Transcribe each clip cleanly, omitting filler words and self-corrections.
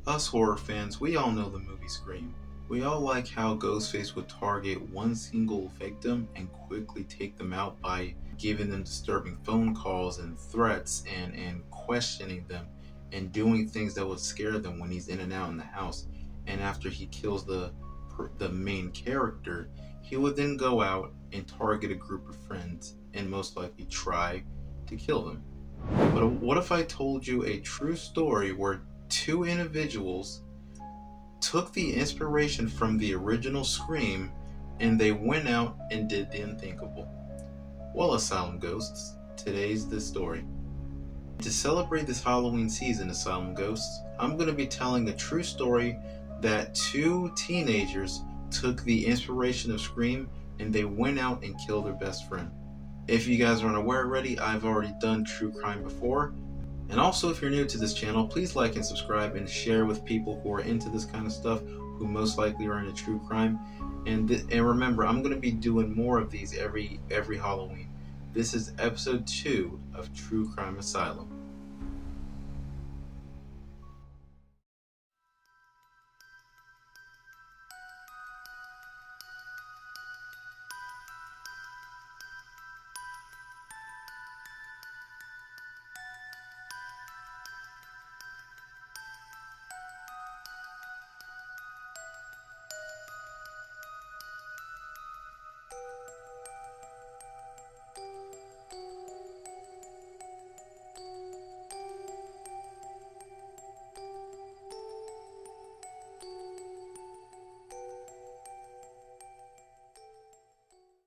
Us horror fans, we all know the movie Scream. We all like how Ghostface would target one single victim and quickly take them out by giving them disturbing phone calls and threats and questioning them and doing things that would scare them when he's in and out in the house. And after he kills the main character, he would then go out and target a group of friends and most likely try to kill them. But what if I told you a true story where two individuals took the inspiration from the original Scream and they went out and did the unthinkable? Well, Asylum Ghosts, today's the story. To celebrate this Halloween season, Asylum Ghosts, I'm going to be telling a true story that two teenagers took the inspiration of Scream and they went out and killed their best friend. If you guys aren't aware already, I've already done true crime before. And also, if you're new to this channel, please like and subscribe and share with people who are into this kind of stuff, who most likely are into true crime. And remember, I'm going to be doing more of these every Halloween. This is episode 2 of True Crime Asylum.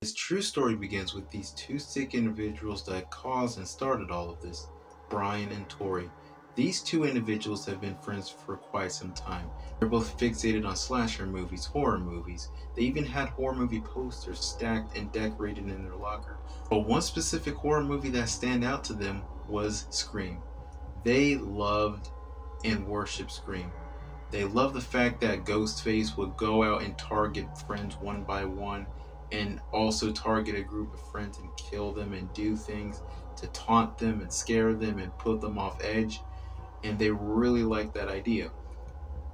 His true story begins with these two sick individuals that caused and started all of this, Brian and Tori. These two individuals have been friends for quite some time. They're both fixated on slasher movies, horror movies. They even had horror movie posters stacked and decorated in their locker. But one specific horror movie that stand out to them was Scream. They loved and worshiped Scream. They loved the fact that Ghostface would go out and target friends one by one and also target a group of friends and kill them and do things to taunt them and scare them and put them off edge. And they really liked that idea.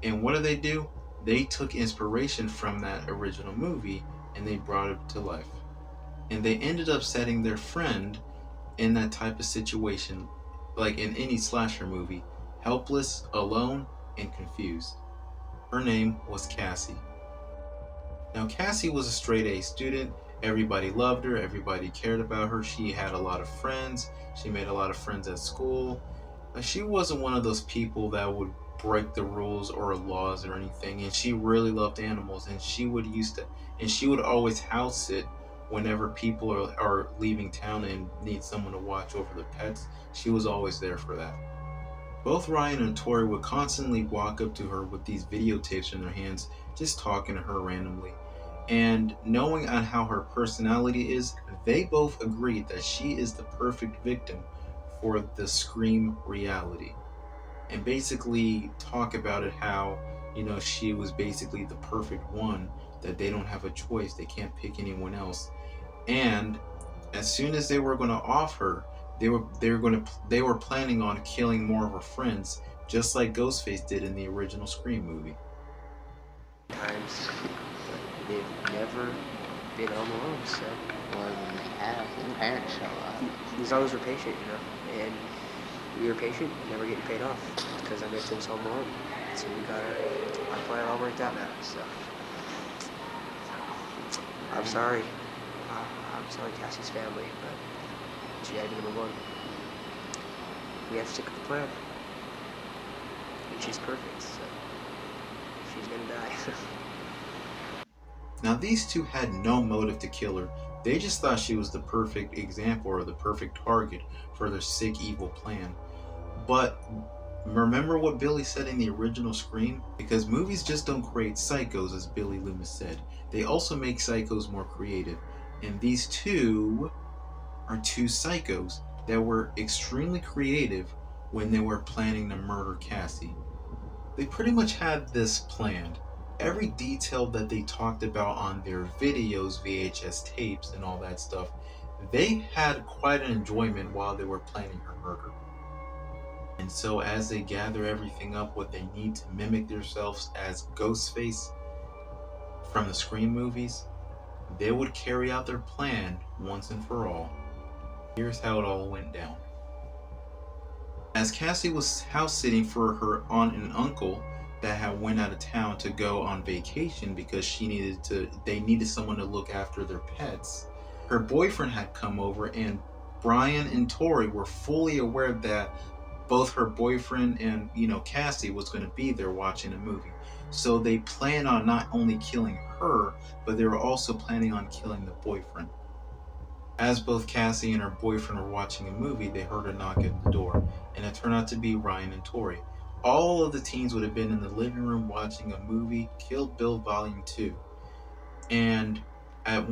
And what do? They took inspiration from that original movie and they brought it to life. And they ended up setting their friend in that type of situation, like in any slasher movie, helpless, alone, and confused. Her name was Cassie. Now, Cassie was a straight A student. Everybody loved her, everybody cared about her. She had a lot of friends, she made a lot of friends at school. She wasn't one of those people that would break the rules or laws or anything, and she really loved animals, and she would always house sit whenever people are leaving town and need someone to watch over their pets. She was always there for that. Both Ryan and Tori would constantly walk up to her with these videotapes in their hands, just talking to her randomly. And knowing on how her personality is, they both agreed that she is the perfect victim for the Scream reality. And basically talk about it how, she was basically the perfect one, that they don't have a choice, they can't pick anyone else. And as soon as they were going to off her, they were planning on killing more of her friends, just like Ghostface did in the original Scream movie. Times, but they've never been home alone, so. Or when they have, their parents show up. As long as we're patient, and we were patient, never getting paid off, because our victim's home alone. So we got our plan all worked out now, so. I'm sorry. I'm sorry, Cassie's family, but she had to be number one. We have to stick with the plan. And she's perfect, so she's gonna die. Now, these two had no motive to kill her. They just thought she was the perfect example or the perfect target for their sick, evil plan. But remember what Billy said in the original Scream? Because movies just don't create psychos, as Billy Loomis said. They also make psychos more creative. And these two are two psychos that were extremely creative when they were planning to murder Cassie. They pretty much had this planned. Every detail that they talked about on their videos, VHS tapes, and all that stuff, they had quite an enjoyment while they were planning her murder. And so, as they gather everything up, what they need to mimic themselves as Ghostface from the Scream movies, they would carry out their plan once and for all. Here's how it all went down. As Cassie was house sitting for her aunt and uncle that had went out of town to go on vacation because they needed someone to look after their pets. Her boyfriend had come over, and Brian and Tori were fully aware that both her boyfriend and Cassie was going to be there watching a movie. So they planned on not only killing her, but they were also planning on killing the boyfriend. As both Cassie and her boyfriend were watching a movie, they heard a knock at the door, and it turned out to be Ryan and Tori. All of the teens would have been in the living room watching a movie, Kill Bill Volume 2. And at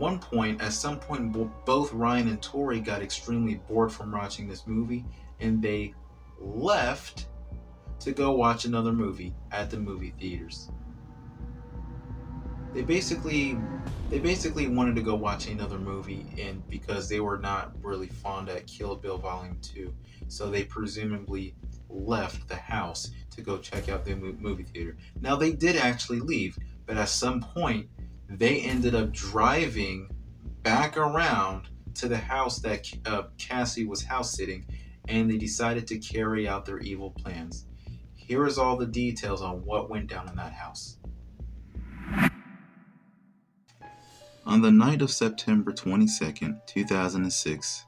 some point, both Ryan and Tori got extremely bored from watching this movie, and they left to go watch another movie at the movie theaters. They basically wanted to go watch another movie, and because they were not really fond at Kill Bill Volume 2, so they presumably left the house to go check out the movie theater. Now they did actually leave, but at some point they ended up driving back around to the house that Cassie was house sitting, and they decided to carry out their evil plans. Here is all the details on what went down in that house. On the night of September 22nd, 2006,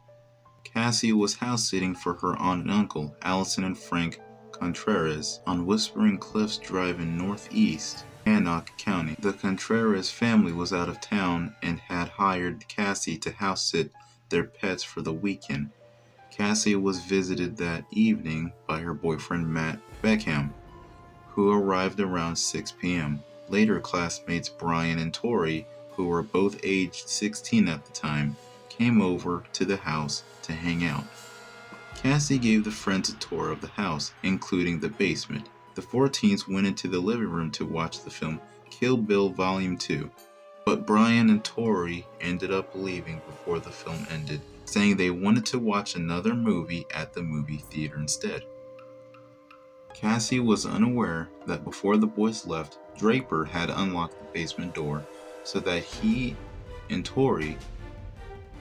Cassie was house sitting for her aunt and uncle, Allison and Frank Contreras, on Whispering Cliffs Drive in northeast Hancock County. The Contreras family was out of town and had hired Cassie to house sit their pets for the weekend. Cassie was visited that evening by her boyfriend Matt Beckham, who arrived around 6 p.m. Later, classmates Brian and Tori, who were both aged 16 at the time, came over to the house to hang out. Cassie gave the friends a tour of the house, including the basement. The 4 teens went into the living room to watch the film Kill Bill Volume 2, but Brian and Tori ended up leaving before the film ended, saying they wanted to watch another movie at the movie theater instead. Cassie was unaware that before the boys left, Draper had unlocked the basement door so that he and Tori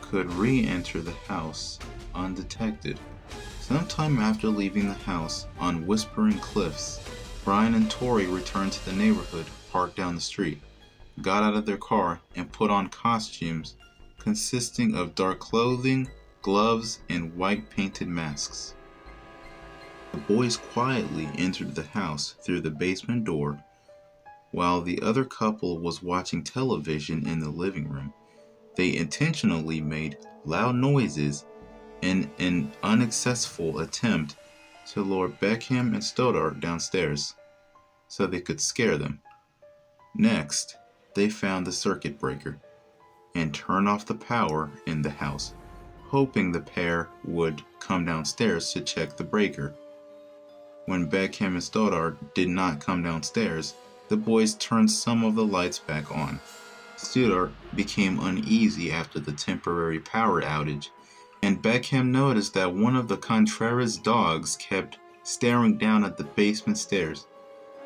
could re-enter the house undetected. Sometime after leaving the house on Whispering Cliffs, Brian and Tori returned to the neighborhood parked down the street, got out of their car, and put on costumes consisting of dark clothing, gloves, and white painted masks. The boys quietly entered the house through the basement door while the other couple was watching television in the living room. They intentionally made loud noises in an unsuccessful attempt to lure Beckham and Stoddart downstairs so they could scare them. Next, they found the circuit breaker and turned off the power in the house, hoping the pair would come downstairs to check the breaker. When Beckham and Stoddart did not come downstairs, the boys turned some of the lights back on. Stoddart became uneasy after the temporary power outage, and Beckham noticed that one of the Contreras dogs kept staring down at the basement stairs,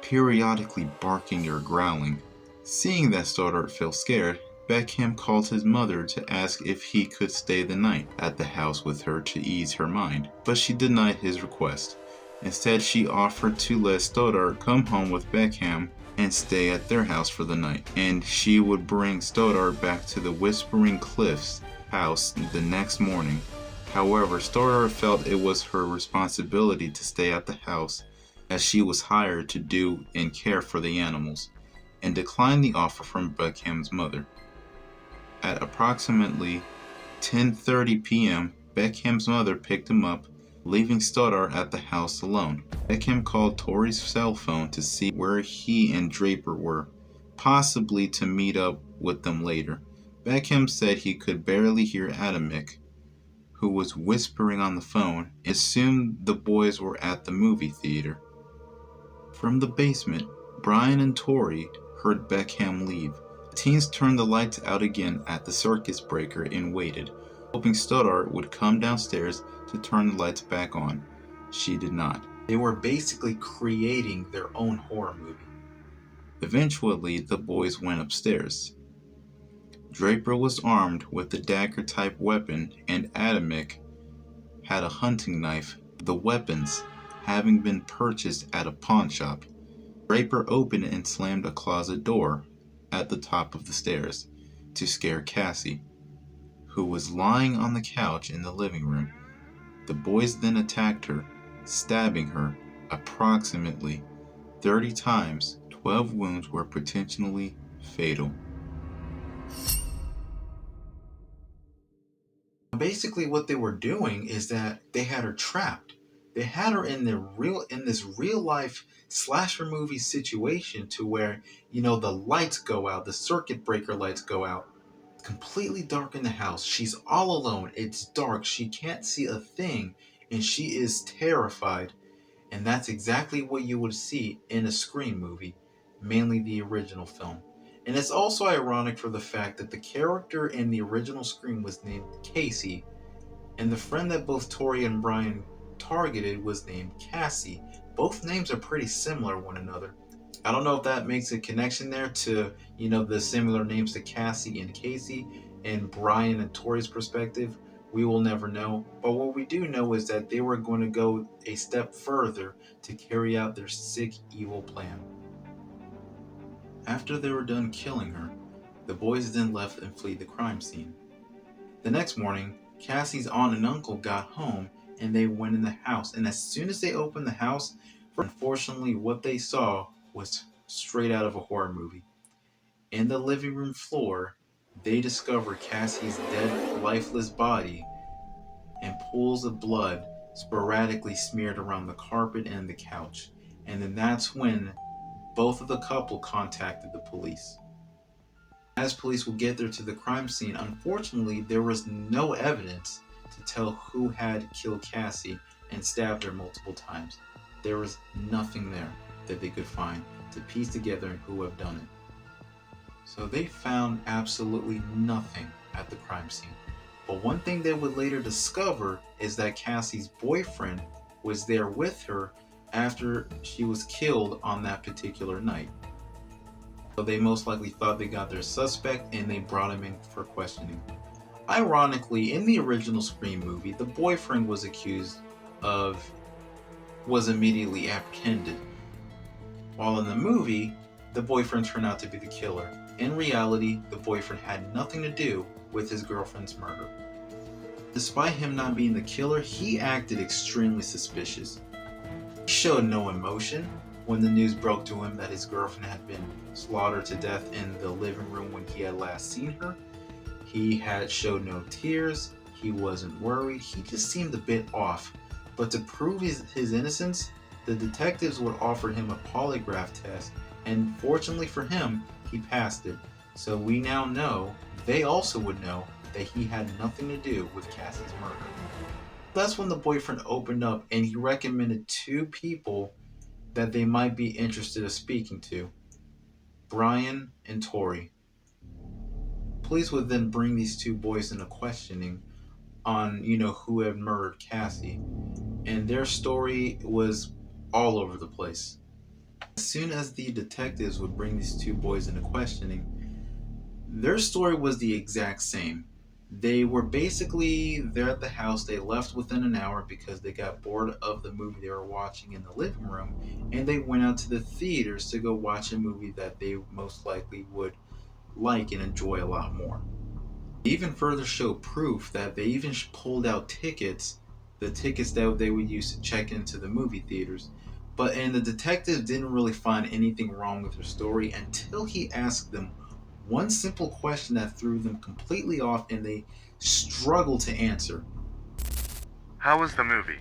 periodically barking or growling. Seeing that Stoddart felt scared, Beckham called his mother to ask if he could stay the night at the house with her to ease her mind, but she denied his request. Instead, she offered to let Stoddart come home with Beckham and stay at their house for the night, and she would bring Stoddart back to the Whispering Cliffs house the next morning. However, Stoddart felt it was her responsibility to stay at the house as she was hired to do and care for the animals, and declined the offer from Beckham's mother. At approximately 10:30 p.m., Beckham's mother picked him up, leaving Stoddart at the house alone. Beckham called Tori's cell phone to see where he and Draper were, possibly to meet up with them later. Beckham said he could barely hear Adamic, who was whispering on the phone, and assumed the boys were at the movie theater. From the basement, Brian and Tori heard Beckham leave. The teens turned the lights out again at the circuit breaker and waited, hoping Stoddart would come downstairs to turn the lights back on. She did not. They were basically creating their own horror movie. Eventually, the boys went upstairs. Draper was armed with a dagger-type weapon, and Adamic had a hunting knife, the weapons having been purchased at a pawn shop. Draper opened and slammed a closet door at the top of the stairs to scare Cassie, who was lying on the couch in the living room. The boys then attacked her, stabbing her approximately 30 times. 12 wounds were potentially fatal. Basically, what they were doing is that they had her trapped. They had her in this real life slasher movie situation to where the lights go out, the circuit breaker lights go out, completely dark in the house. She's all alone. It's dark. She can't see a thing, and she is terrified. And that's exactly what you would see in a Scream movie, mainly the original film. And it's also ironic for the fact that the character in the original Scream was named Casey, and the friend that both Tori and Brian targeted was named Cassie. Both names are pretty similar one another. I don't know if that makes a connection there to, the similar names to Cassie and Casey and Brian and Tori's perspective. We will never know. But what we do know is that they were going to go a step further to carry out their sick, evil plan. After they were done killing her, the boys then left and fled the crime scene. The next morning, Cassie's aunt and uncle got home and they went in the house. And as soon as they opened the house, unfortunately, what they saw was straight out of a horror movie. In the living room floor, they discovered Cassie's dead, lifeless body and pools of blood sporadically smeared around the carpet and the couch. And then that's when both of the couple contacted the police. As police will get there to the crime scene, unfortunately, there was no evidence to tell who had killed Cassie and stabbed her multiple times. There was nothing there that they could find to piece together who have done it. So they found absolutely nothing at the crime scene. But one thing they would later discover is that Cassie's boyfriend was there with her after she was killed on that particular night. So they most likely thought they got their suspect and they brought him in for questioning. Ironically, in the original Scream movie, the boyfriend was immediately apprehended. While in the movie, the boyfriend turned out to be the killer. In reality, the boyfriend had nothing to do with his girlfriend's murder. Despite him not being the killer, he acted extremely suspicious. He showed no emotion when the news broke to him that his girlfriend had been slaughtered to death in the living room when he had last seen her. He had showed no tears. He wasn't worried. He just seemed a bit off. But to prove his innocence, the detectives would offer him a polygraph test, and fortunately for him, he passed it. So we now know, they also would know, that he had nothing to do with Cassie's murder. That's when the boyfriend opened up and he recommended two people that they might be interested in speaking to: Brian and Tori. Police would then bring these two boys into questioning on, who had murdered Cassie, and their story was all over the place. As soon as the detectives would bring these two boys into questioning, their story was the exact same. They were basically there at the house. They left within an hour because they got bored of the movie they were watching in the living room, and they went out to the theaters to go watch a movie that they most likely would like and enjoy a lot more. They even further showed proof that they even pulled out tickets, the tickets that they would use to check into the movie theaters. And the detective didn't really find anything wrong with their story until he asked them one simple question that threw them completely off and they struggled to answer. How was the movie?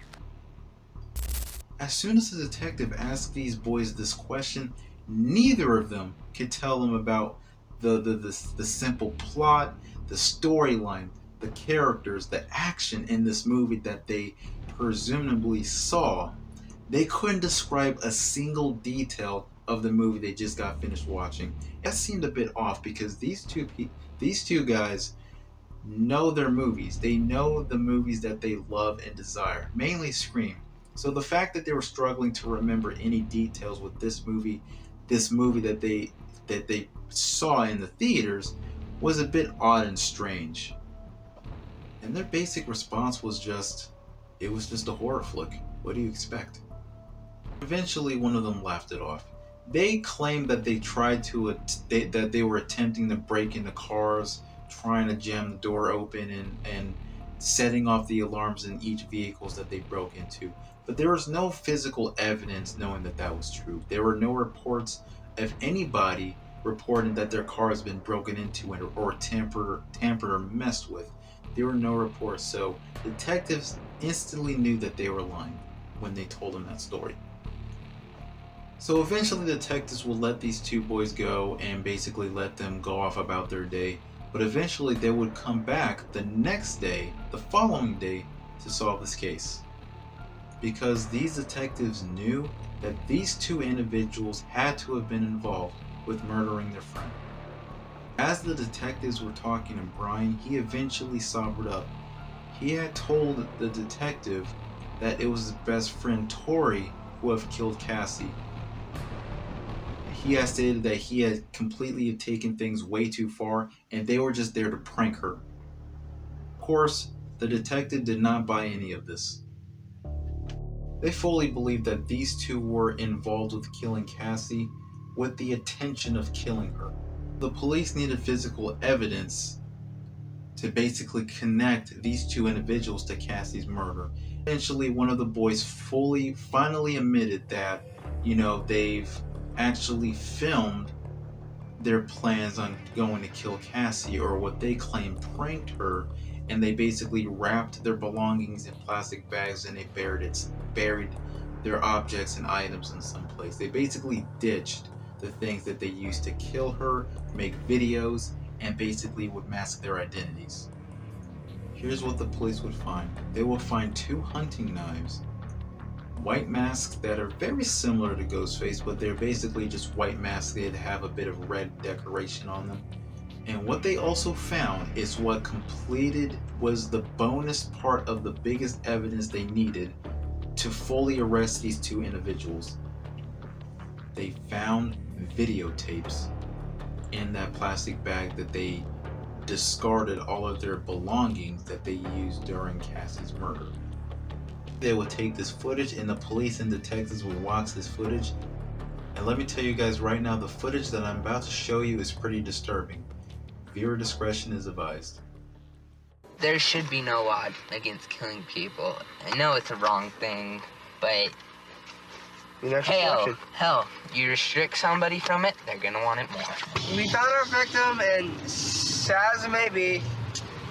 As soon as the detective asked these boys this question, neither of them could tell them about the simple plot, the storyline, the characters, the action in this movie that they presumably saw. They couldn't describe a single detail of the movie they just got finished watching. That seemed a bit off because these two guys know their movies. They know the movies that they love and desire, mainly Scream. So the fact that they were struggling to remember any details with this movie that they saw in the theaters was a bit odd and strange. And their basic response was it was just a horror flick. What do you expect? Eventually, one of them laughed it off. They claimed that that they were attempting to break into cars, trying to jam the door open and setting off the alarms in each vehicles that they broke into. But there was no physical evidence knowing that that was true. There were no reports of anybody reporting that their car has been broken into or tampered or messed with. There were no reports, so detectives instantly knew that they were lying when they told them that story. So eventually, the detectives will let these two boys go and basically let them go off about their day. But eventually, they would come back the next day, the following day, to solve this case. Because these detectives knew that these two individuals had to have been involved with murdering their friend. As the detectives were talking to Brian, he eventually sobered up. He had told the detective that it was his best friend Tori who had killed Cassie. He had stated that he had completely taken things way too far and they were just there to prank her. Of course, the detective did not buy any of this. They fully believed that these two were involved with killing Cassie with the intention of killing her. The police needed physical evidence to basically connect these two individuals to Cassie's murder. Eventually, one of the boys finally admitted that, they've actually filmed their plans on going to kill Cassie, or what they claim pranked her, and they basically wrapped their belongings in plastic bags and they buried their objects and items in some place. They basically ditched the things that they used to kill her, make videos, and basically would mask their identities. Here's what the police would find. They will find two hunting knives, white masks that are very similar to Ghostface, but they're basically just white masks that have a bit of red decoration on them. And what they also found is what completed was the bonus part of the biggest evidence they needed to fully arrest these two individuals. They found videotapes in that plastic bag that they discarded all of their belongings that they used during Cassie's murder. They would take this footage and the police and detectives would watch this footage. And let me tell you guys right now, the footage that I'm about to show you is pretty disturbing. Viewer discretion is advised. There should be no law against killing people. I know it's a wrong thing, but hell, you restrict somebody from it, they're gonna want it more. We found our victim, and sad as it may be,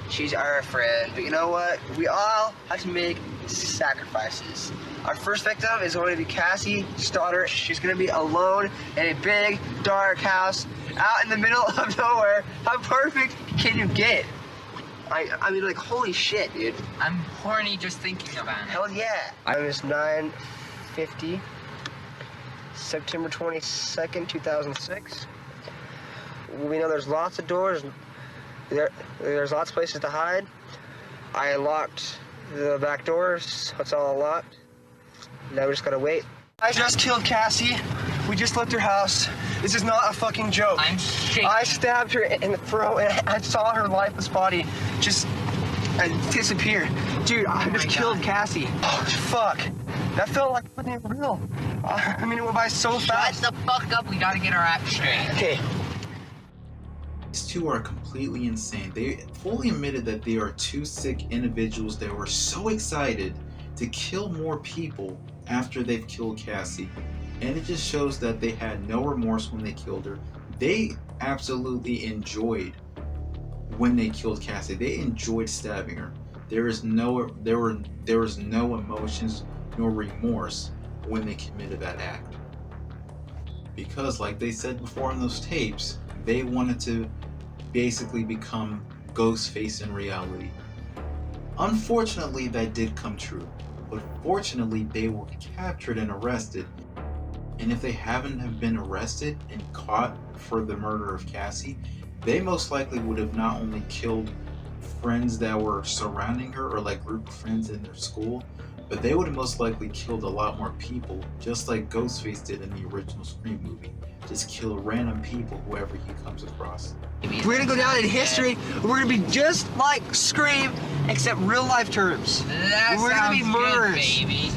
she's our friend. But you know what? We all have to make sacrifices. Our first victim is going to be Cassie Stoddard. She's going to be alone in a big, dark house out in the middle of nowhere. How perfect can you get? I mean, like, holy shit, dude. I'm horny just thinking about it. Hell yeah. Time is 9:50, September 22nd, 2006. We know there's lots of doors. There's lots of places to hide. I unlocked the back doors, so it's all unlocked. Now we just gotta wait. I just killed Cassie. We just left her house. This is not a fucking joke. I'm shaking. I stabbed her in the throat and I saw her lifeless body just disappear. Dude, I just killed Cassie. Oh, fuck. That felt like fucking real. I mean, it went by so fast. Shut the fuck up, we gotta get our act straight. Okay. These two are completely insane. They fully admitted that they are two sick individuals that were so excited to kill more people after they've killed Cassie. And it just shows that they had no remorse when they killed her. They absolutely enjoyed when they killed Cassie. They enjoyed stabbing her. There was no emotions nor remorse when they committed that act. Because like they said before in those tapes, they wanted to basically become Ghostface in reality. Unfortunately, that did come true. But fortunately, they were captured and arrested. And if they haven't have been arrested and caught for the murder of Cassie, they most likely would have not only killed friends that were surrounding her or like group of friends in their school, but they would have most likely killed a lot more people, just like Ghostface did in the original Scream movie. Just kill random people, whoever he comes across. We're gonna go down in history. We're gonna be just like Scream, except real life terms. We're gonna be murderers. Baby.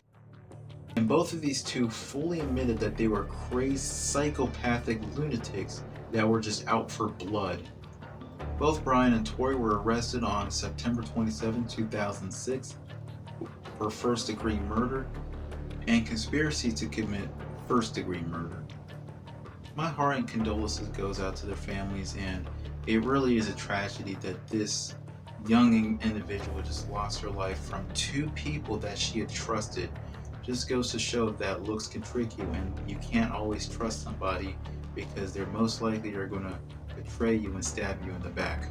And both of these two fully admitted that they were crazed, psychopathic lunatics that were just out for blood. Both Brian and Tori were arrested on September 27, 2006 for first-degree murder and conspiracy to commit first-degree murder. My heart and condolences goes out to their families, and it really is a tragedy that this young individual just lost her life from two people that she had trusted. Just goes to show that looks can trick you, and you can't always trust somebody because they're most likely are going to betray you and stab you in the back.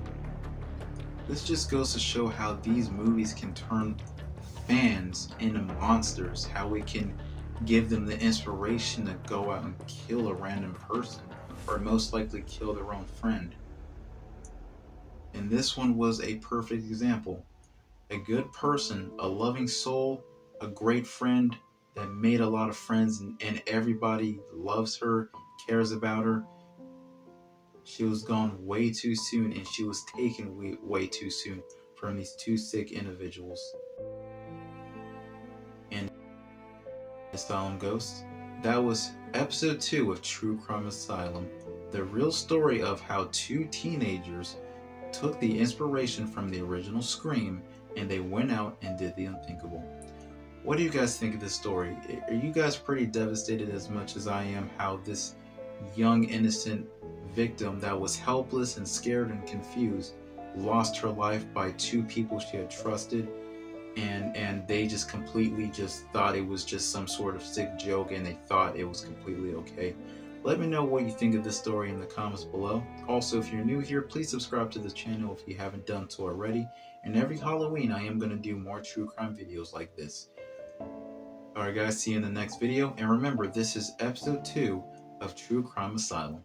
This just goes to show how these movies can turn fans into monsters, how it can give them the inspiration to go out and kill a random person, or most likely kill their own friend. And this one was a perfect example. A good person, a loving soul, a great friend that made a lot of friends, and everybody loves her, cares about her. She was gone way too soon, and she was taken way too soon from these two sick individuals. And Asylum Ghosts, that was episode 2 of True Crime Asylum, the real story of how two teenagers took the inspiration from the original Scream and they went out and did the unthinkable. What do you guys think of this story? Are you guys pretty devastated as much as I am how this young innocent victim that was helpless and scared and confused lost her life by two people she had trusted, and they just completely just thought it was just some sort of sick joke and they thought it was completely okay? Let me know what you think of this story in the comments below. Also, if you're new here, please subscribe to the channel if you haven't done so already. And every Halloween I am going to do more true crime videos like this. Alright guys, see you in the next video, and remember, this is episode 2 of True Crime Asylum.